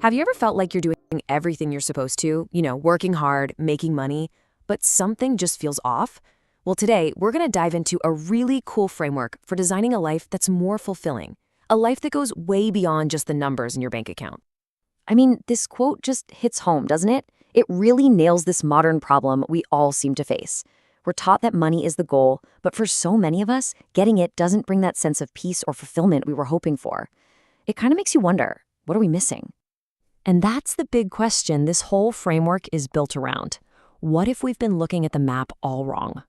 Have you ever felt like you're doing everything you're supposed to, working hard, making money, but something just feels off? Well, today, we're going to dive into a really cool framework for designing a life that's more fulfilling, a life that goes way beyond just the numbers in your bank account. I mean, this quote just hits home, doesn't it? It really nails this modern problem we all seem to face. We're taught that money is the goal, but for so many of us, getting it doesn't bring that sense of peace or fulfillment we were hoping for. It kind of makes you wonder, what are we missing? And that's the big question this whole framework is built around. What if we've been looking at the map all wrong?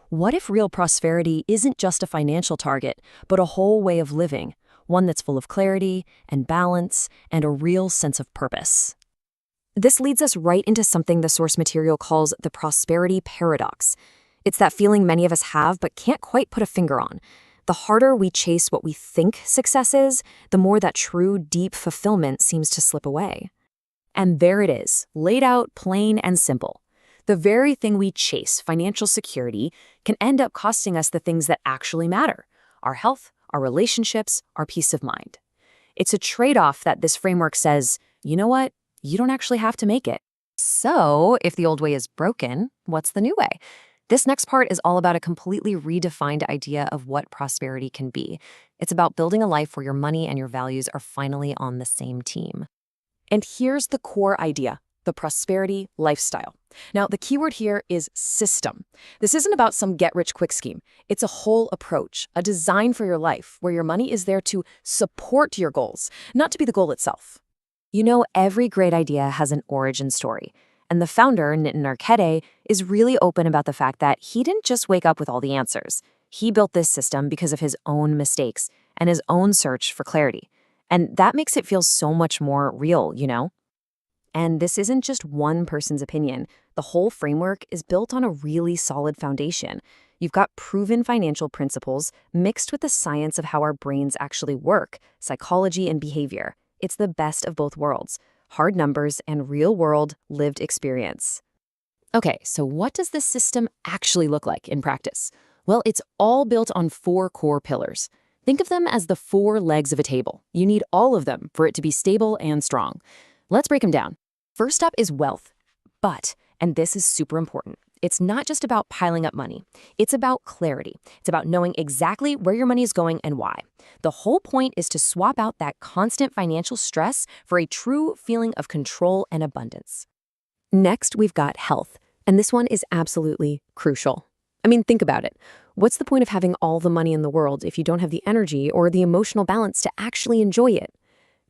What if real prosperity isn't just a financial target, but a whole way of living, one that's full of clarity and balance and a real sense of purpose? This leads us right into something the source material calls the prosperity paradox. It's that feeling many of us have but can't quite put a finger on. The harder we chase what we think success is, the more that true, deep fulfillment seems to slip away. And there it is, laid out plain and simple. The very thing we chase, financial security, can end up costing us the things that actually matter: our health, our relationships, our peace of mind. It's a trade-off that this framework says, you know what? You don't actually have to make it. So, if the old way is broken, what's the new way? This next part is all about a completely redefined idea of what prosperity can be. It's about building a life where your money and your values are finally on the same team. And here's the core idea: the prosperity lifestyle. Now, the keyword here is system. This isn't about some get-rich-quick scheme. It's a whole approach, a design for your life where your money is there to support your goals, not to be the goal itself. Every great idea has an origin story. And the founder, Nitin Arkhede, is really open about the fact that he didn't just wake up with all the answers. He built this system because of his own mistakes and his own search for clarity. And that makes it feel so much more real. And this isn't just one person's opinion. The whole framework is built on a really solid foundation. You've got proven financial principles mixed with the science of how our brains actually work, psychology and behavior. It's the best of both worlds: hard numbers and real-world lived experience. Okay, so what does this system actually look like in practice? Well, it's all built on 4 core pillars. Think of them as the 4 legs of a table. You need all of them for it to be stable and strong. Let's break them down. First up is wealth. But, and this is super important, it's not just about piling up money. It's about clarity. It's about knowing exactly where your money is going and why. The whole point is to swap out that constant financial stress for a true feeling of control and abundance. Next, we've got health. And this one is absolutely crucial. I mean, think about it. What's the point of having all the money in the world if you don't have the energy or the emotional balance to actually enjoy it?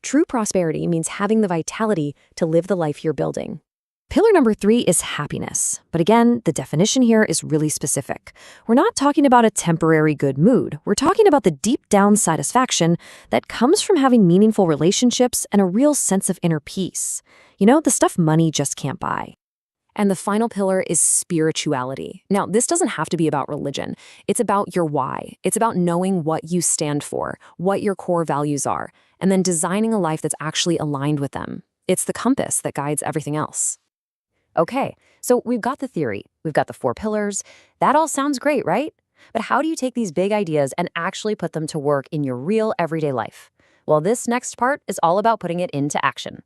True prosperity means having the vitality to live the life you're building. Pillar number 3 is happiness. But again, the definition here is really specific. We're not talking about a temporary good mood. We're talking about the deep down satisfaction that comes from having meaningful relationships and a real sense of inner peace. The stuff money just can't buy. And the final pillar is spirituality. Now, this doesn't have to be about religion. It's about your why. It's about knowing what you stand for, what your core values are, and then designing a life that's actually aligned with them. It's the compass that guides everything else. Okay, so we've got the theory, we've got the 4 pillars. That all sounds great, right? But how do you take these big ideas and actually put them to work in your real everyday life? Well, this next part is all about putting it into action.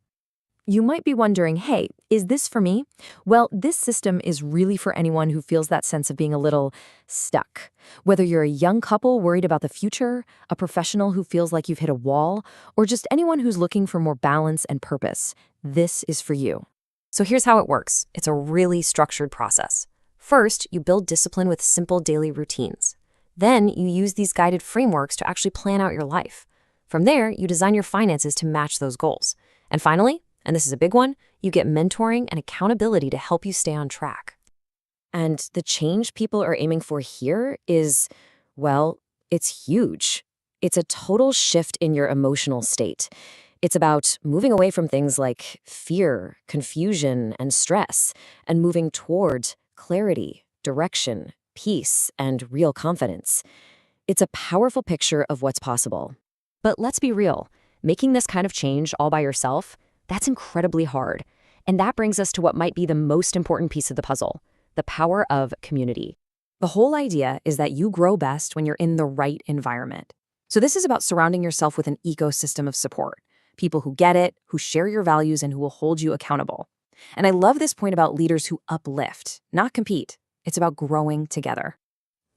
You might be wondering, hey, is this for me? Well, this system is really for anyone who feels that sense of being a little stuck. Whether you're a young couple worried about the future, a professional who feels like you've hit a wall, or just anyone who's looking for more balance and purpose, this is for you. So here's how it works. It's a really structured process. First, you build discipline with simple daily routines. Then you use these guided frameworks to actually plan out your life. From there, you design your finances to match those goals. And finally, and this is a big one, you get mentoring and accountability to help you stay on track. And the change people are aiming for here is, well, it's huge. It's a total shift in your emotional state. It's about moving away from things like fear, confusion, and stress, and moving toward clarity, direction, peace, and real confidence. It's a powerful picture of what's possible. But let's be real, making this kind of change all by yourself, that's incredibly hard. And that brings us to what might be the most important piece of the puzzle: the power of community. The whole idea is that you grow best when you're in the right environment. So this is about surrounding yourself with an ecosystem of support. people who get it, who share your values, and who will hold you accountable. And I love this point about leaders who uplift, not compete. It's about growing together.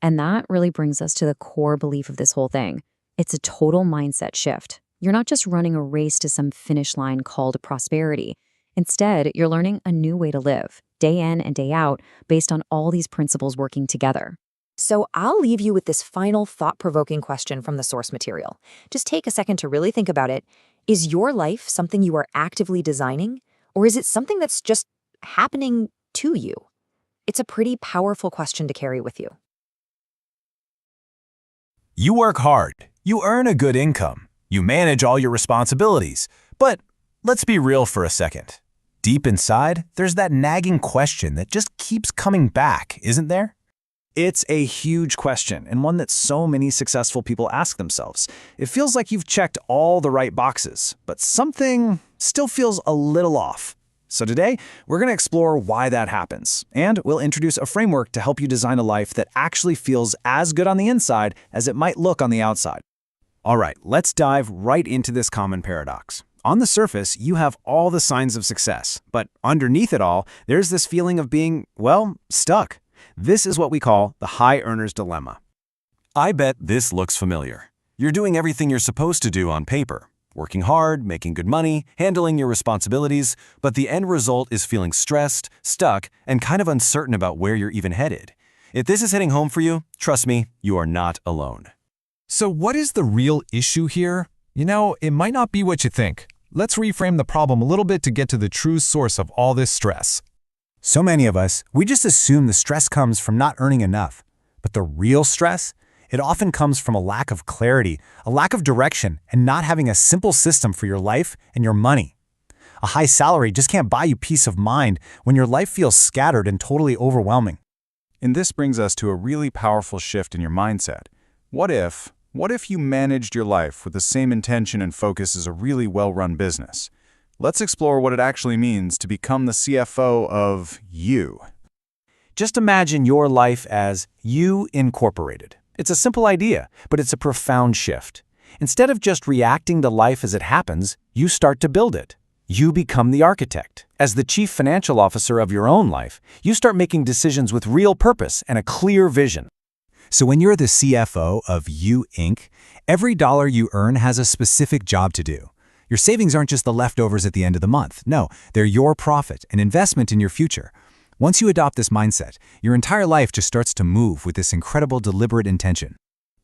And that really brings us to the core belief of this whole thing. It's a total mindset shift. You're not just running a race to some finish line called prosperity. Instead, you're learning a new way to live, day in and day out, based on all these principles working together. So I'll leave you with this final thought-provoking question from the source material. Just take a second to really think about it. Is your life something you are actively designing, or is it something that's just happening to you? It's a pretty powerful question to carry with you. You work hard, you earn a good income, you manage all your responsibilities. But let's be real for a second. Deep inside, there's that nagging question that just keeps coming back, isn't there? It's a huge question, and one that so many successful people ask themselves. It feels like you've checked all the right boxes, but something still feels a little off. So today, we're going to explore why that happens, and we'll introduce a framework to help you design a life that actually feels as good on the inside as it might look on the outside. All right, let's dive right into this common paradox. On the surface, you have all the signs of success, but underneath it all, there's this feeling of being, well, stuck. This is what we call the high earner's dilemma. I bet this looks familiar. You're doing everything you're supposed to do on paper. Working hard, making good money, handling your responsibilities, but the end result is feeling stressed, stuck, and kind of uncertain about where you're even headed. If this is hitting home for you, trust me, you are not alone. So what is the real issue here? It might not be what you think. Let's reframe the problem a little bit to get to the true source of all this stress. So many of us, we just assume the stress comes from not earning enough. But the real stress? It often comes from a lack of clarity, a lack of direction, and not having a simple system for your life and your money. A high salary just can't buy you peace of mind when your life feels scattered and totally overwhelming. And this brings us to a really powerful shift in your mindset. What if you managed your life with the same intention and focus as a really well-run business? Let's explore what it actually means to become the CFO of you. Just imagine your life as you incorporated. It's a simple idea, but it's a profound shift. Instead of just reacting to life as it happens, you start to build it. You become the architect. As the chief financial officer of your own life, you start making decisions with real purpose and a clear vision. So when you're the CFO of You Inc., every dollar you earn has a specific job to do. Your savings aren't just the leftovers at the end of the month. No, they're your profit, an investment in your future. Once you adopt this mindset, your entire life just starts to move with this incredible deliberate intention.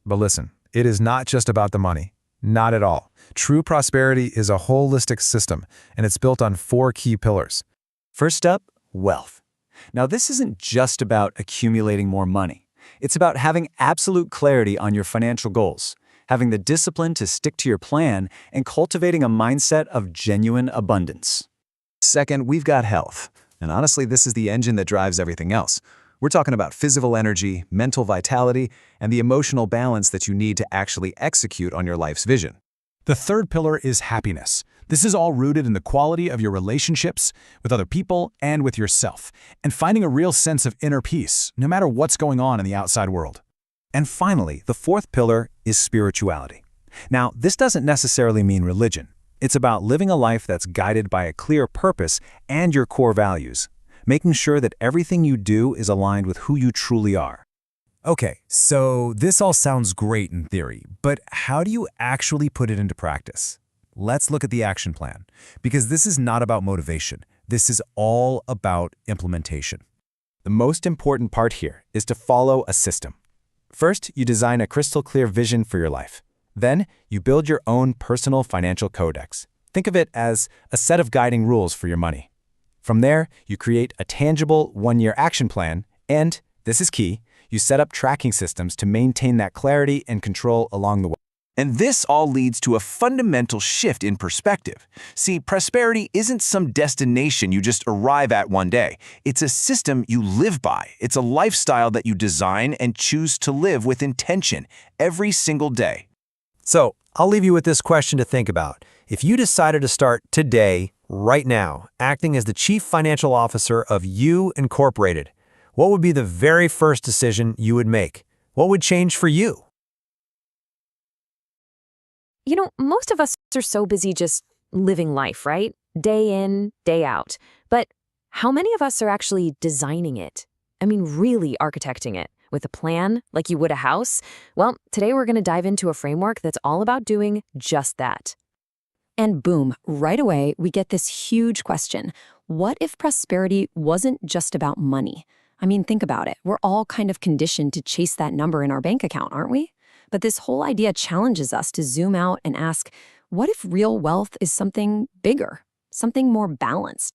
But listen, it is not just about the money. Not at all. True prosperity is a holistic system, and it's built on 4 key pillars. First up, wealth. Now, this isn't just about accumulating more money. It's about having absolute clarity on your financial goals, having the discipline to stick to your plan, and cultivating a mindset of genuine abundance. Second, we've got health. And honestly, this is the engine that drives everything else. We're talking about physical energy, mental vitality, and the emotional balance that you need to actually execute on your life's vision. The third pillar is happiness. This is all rooted in the quality of your relationships with other people and with yourself, and finding a real sense of inner peace, no matter what's going on in the outside world. And finally, the fourth pillar is spirituality. Now, this doesn't necessarily mean religion. It's about living a life that's guided by a clear purpose and your core values, making sure that everything you do is aligned with who you truly are. Okay, so this all sounds great in theory, but how do you actually put it into practice? Let's look at the action plan, because this is not about motivation. This is all about implementation. The most important part here is to follow a system. First, you design a crystal clear vision for your life. Then, you build your own personal financial codex. Think of it as a set of guiding rules for your money. From there, you create a tangible 1-year action plan, and, this is key, you set up tracking systems to maintain that clarity and control along the way. And this all leads to a fundamental shift in perspective. See, prosperity isn't some destination you just arrive at one day. It's a system you live by. It's a lifestyle that you design and choose to live with intention every single day. So, I'll leave you with this question to think about. If you decided to start today, right now, acting as the Chief Financial Officer of You Incorporated, what would be the very first decision you would make? What would change for you? Most of us are so busy just living life, right? Day in, day out. But how many of us are actually designing it? I mean, really architecting it with a plan like you would a house? Well, today we're going to dive into a framework that's all about doing just that. And boom, right away, we get this huge question. What if prosperity wasn't just about money? I mean, think about it. We're all kind of conditioned to chase that number in our bank account, aren't we? But this whole idea challenges us to zoom out and ask, what if real wealth is something bigger, something more balanced?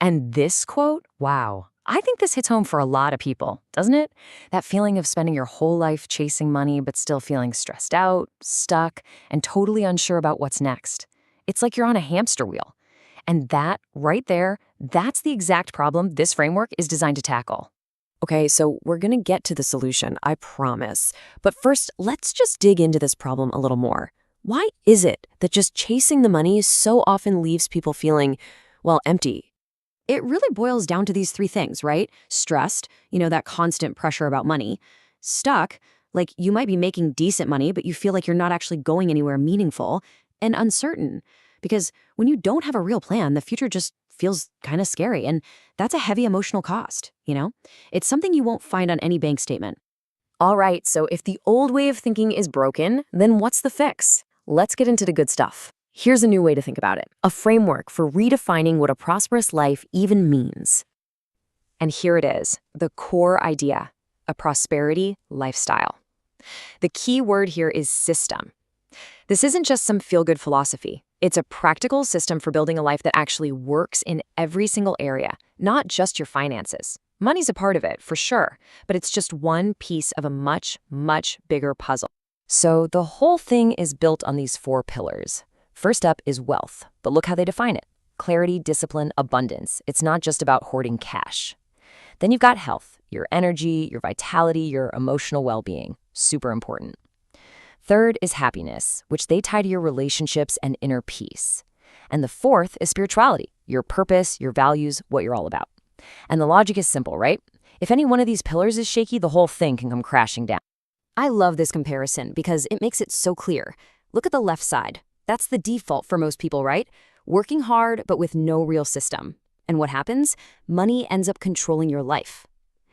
And this quote, wow, I think this hits home for a lot of people, doesn't it? That feeling of spending your whole life chasing money but still feeling stressed out, stuck, and totally unsure about what's next. It's like you're on a hamster wheel. And that, right there, that's the exact problem this framework is designed to tackle. Okay, so we're going to get to the solution, I promise. But first, let's just dig into this problem a little more. Why is it that just chasing the money so often leaves people feeling, well, empty? It really boils down to these three things, right? Stressed, that constant pressure about money. Stuck, like you might be making decent money, but you feel like you're not actually going anywhere meaningful. And uncertain, because when you don't have a real plan, the future just feels kind of scary. And that's a heavy emotional cost, It's something you won't find on any bank statement. All right, so if the old way of thinking is broken, then what's the fix? Let's get into the good stuff. Here's a new way to think about it, a framework for redefining what a prosperous life even means. And here it is, the core idea, a prosperity lifestyle. The key word here is system. This isn't just some feel-good philosophy. It's a practical system for building a life that actually works in every single area, not just your finances. Money's a part of it, for sure, but it's just one piece of a much, much bigger puzzle. So the whole thing is built on these 4 pillars. First up is wealth, but look how they define it. Clarity, discipline, abundance. It's not just about hoarding cash. Then you've got health, your energy, your vitality, your emotional well-being. Super important. Third is happiness, which they tie to your relationships and inner peace. And the fourth is spirituality, your purpose, your values, what you're all about. And the logic is simple, right? If any one of these pillars is shaky, the whole thing can come crashing down. I love this comparison because it makes it so clear. Look at the left side. That's the default for most people, right? Working hard, but with no real system. And what happens? Money ends up controlling your life.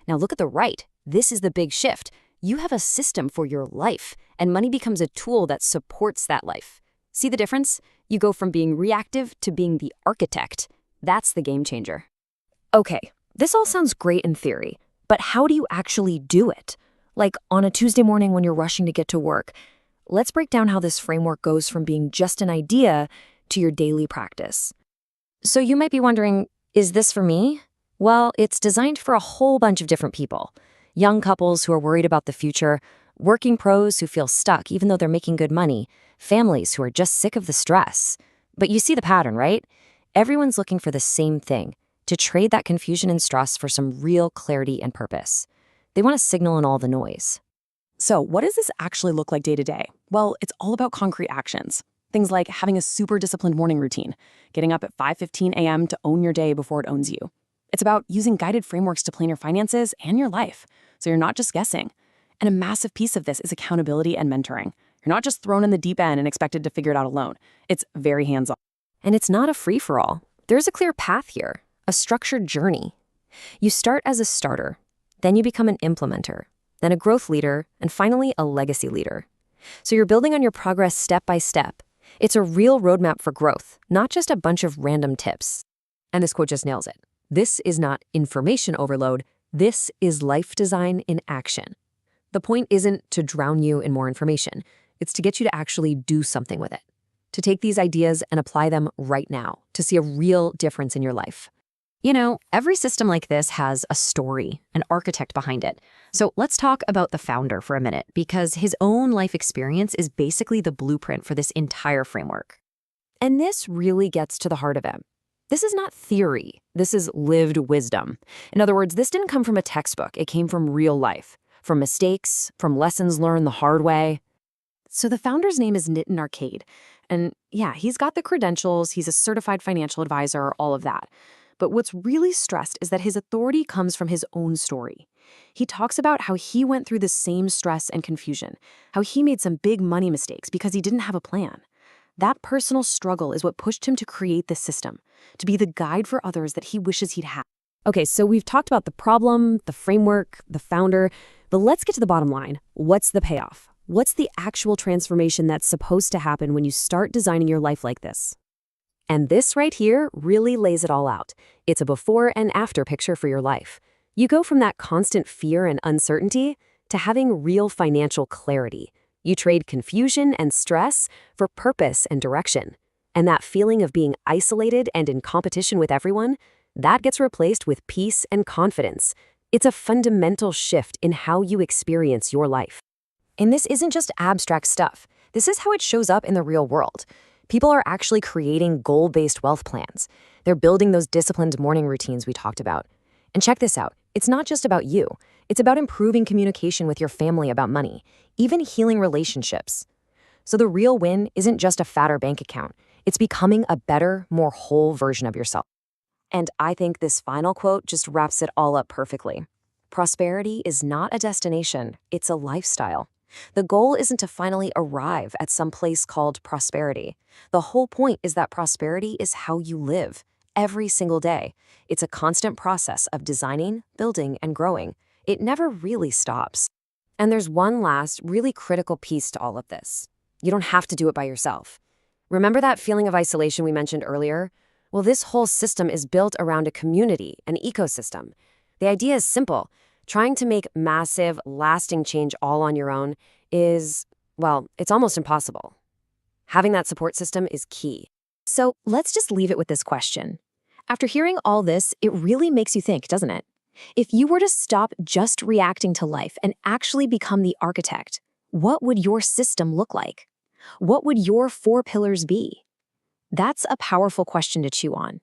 Now look at the right. This is the big shift. You have a system for your life, and money becomes a tool that supports that life. See the difference? You go from being reactive to being the architect. That's the game changer. Okay, this all sounds great in theory, but how do you actually do it? Like on a Tuesday morning when you're rushing to get to work. Let's break down how this framework goes from being just an idea to your daily practice. So you might be wondering, is this for me? Well, it's designed for a whole bunch of different people. Young couples who are worried about the future, working pros who feel stuck even though they're making good money, families who are just sick of the stress. But you see the pattern, right? Everyone's looking for the same thing, to trade that confusion and stress for some real clarity and purpose. They want a signal in all the noise. So what does this actually look like day to day? Well, it's all about concrete actions. Things like having a super disciplined morning routine, getting up at 5:15 a.m. to own your day before it owns you. It's about using guided frameworks to plan your finances and your life, so you're not just guessing. And a massive piece of this is accountability and mentoring. You're not just thrown in the deep end and expected to figure it out alone. It's very hands-on. And it's not a free-for-all. There's a clear path here, a structured journey. You start as a starter, then you become an implementer, then a growth leader, and finally a legacy leader. So you're building on your progress step by step. It's a real roadmap for growth, not just a bunch of random tips. And this quote just nails it. This is not information overload. This is life design in action. The point isn't to drown you in more information. It's to get you to actually do something with it, to take these ideas and apply them right now, to see a real difference in your life. Every system like this has a story, an architect behind it. So let's talk about the founder for a minute, because his own life experience is basically the blueprint for this entire framework. And this really gets to the heart of it. This is not theory. This is lived wisdom. In other words, this didn't come from a textbook. It came from real life, from mistakes, from lessons learned the hard way. So the founder's name is Nitin Arcade. And yeah, he's got the credentials. He's a certified financial advisor, all of that. But what's really stressed is that his authority comes from his own story. He talks about how he went through the same stress and confusion, how he made some big money mistakes because he didn't have a plan. That personal struggle is what pushed him to create this system, to be the guide for others that he wishes he'd had. Okay, so we've talked about the problem, the framework, the founder, but let's get to the bottom line. What's the payoff? What's the actual transformation that's supposed to happen when you start designing your life like this? And this right here really lays it all out. It's a before and after picture for your life. You go from that constant fear and uncertainty to having real financial clarity. You trade confusion and stress for purpose and direction. And that feeling of being isolated and in competition with everyone, that gets replaced with peace and confidence. It's a fundamental shift in how you experience your life. And this isn't just abstract stuff. This is how it shows up in the real world. People are actually creating goal-based wealth plans. They're building those disciplined morning routines we talked about. And check this out. It's not just about you. It's about improving communication with your family about money, even healing relationships. So the real win isn't just a fatter bank account. It's becoming a better, more whole version of yourself. And I think this final quote just wraps it all up perfectly. Prosperity is not a destination, it's a lifestyle. The goal isn't to finally arrive at some place called prosperity. The whole point is that prosperity is how you live every single day. It's a constant process of designing, building, and growing. It never really stops. And there's one last, really critical piece to all of this. You don't have to do it by yourself. Remember that feeling of isolation we mentioned earlier? Well, this whole system is built around a community, an ecosystem. The idea is simple. Trying to make massive, lasting change all on your own is, well, it's almost impossible. Having that support system is key. So let's just leave it with this question. After hearing all this, it really makes you think, doesn't it? If you were to stop just reacting to life and actually become the architect, what would your system look like? What would your 4 pillars be? That's a powerful question to chew on.